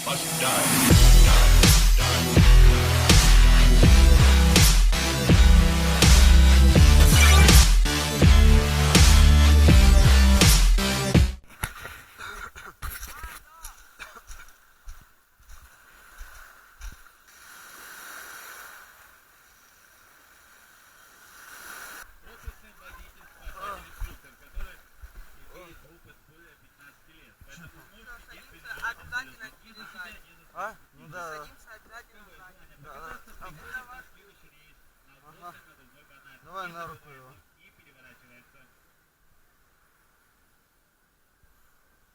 must die. А? Ну да. Садимся обязательно сзади. Да. Это ваш Ага. Давай на руку его.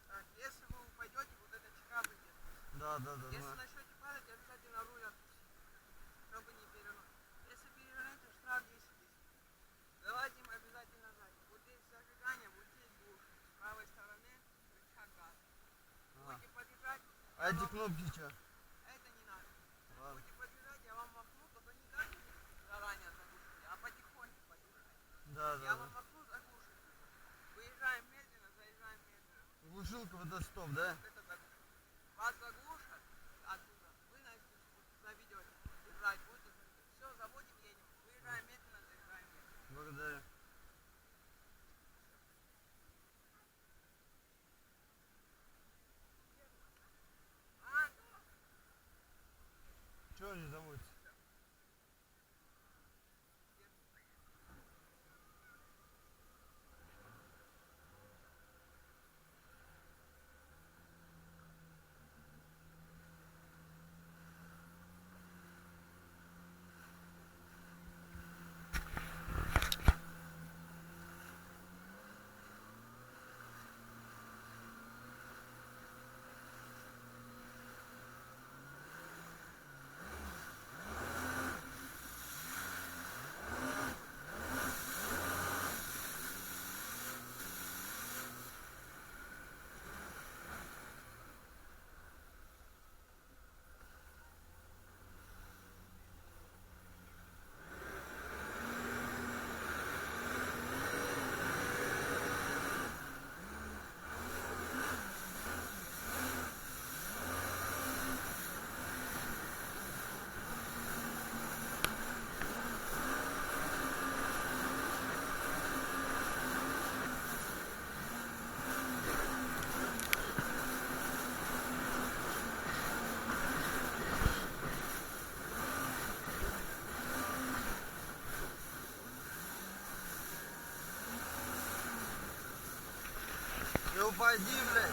Так, если вы упадете, вот эта чека выйдет. Да, да, да. Если Да. начнете падать, обязательно руль отпустите, чтобы не перевернуть. Если перевернете, штраф 10 тысяч. Заводим обязательно сзади. Вот здесь зажигание, вот здесь глушь. С правой стороны рычаг газ. Ага. Будете подъезжать, А эти кнопки что? это не надо. Ладно. Будете подъезжать, я вам махну, только не так заранее заглушите, а потихоньку подъезжайте. Да, Я да, вам да. махну, заглушите. Выезжаем медленно, заезжаем медленно. Глушилка вот это стоп, да? Вот это заглушка. Вас заглушат оттуда, вы заведете, держать будете. Все, заводим, едем. Выезжаем медленно, заезжаем медленно. Благодарю. Чего они заводятся? Ты упади, блядь.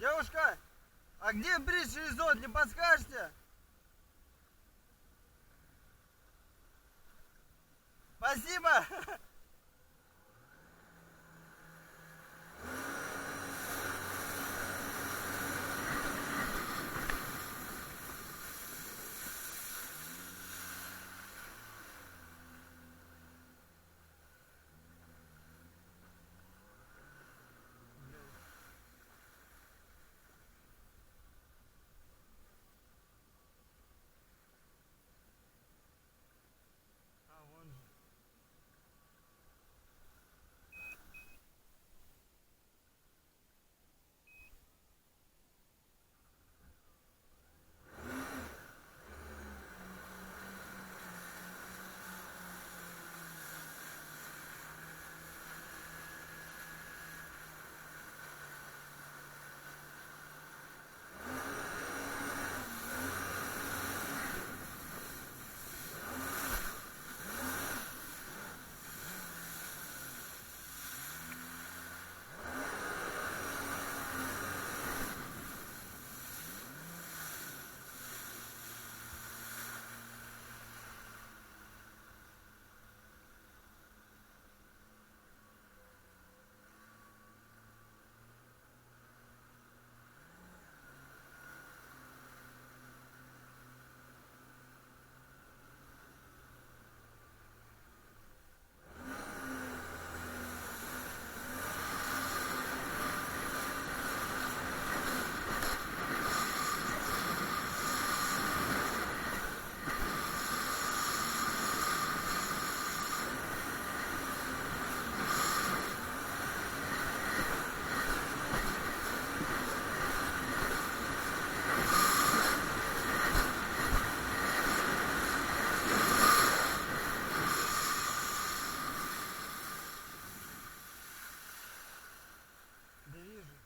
Девушка, а где бридж резот, не подскажете? Спасибо. А, вон же. Да вижу.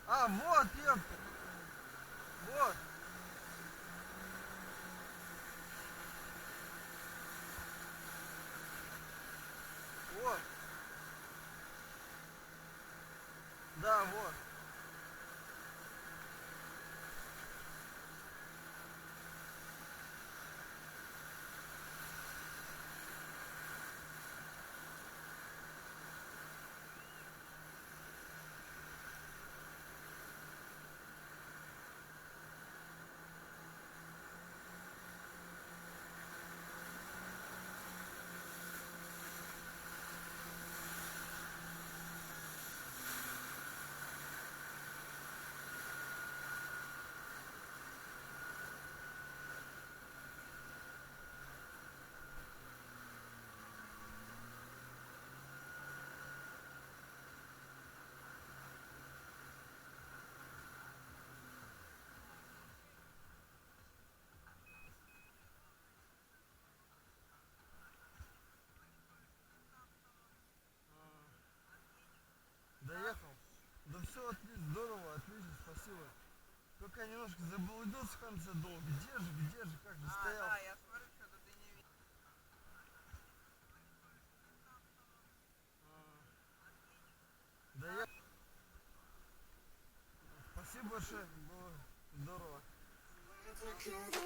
А, вот, ёпта. Вот. Вот. Да, вот. Доехал. Да все отлично, здорово, отлично, спасибо. Только немножко заблудился в конце долго. Где же, как же стоял. Да, я смотрю, что-то ты не видишь. Доехал. Спасибо большое, было здорово. Like you do.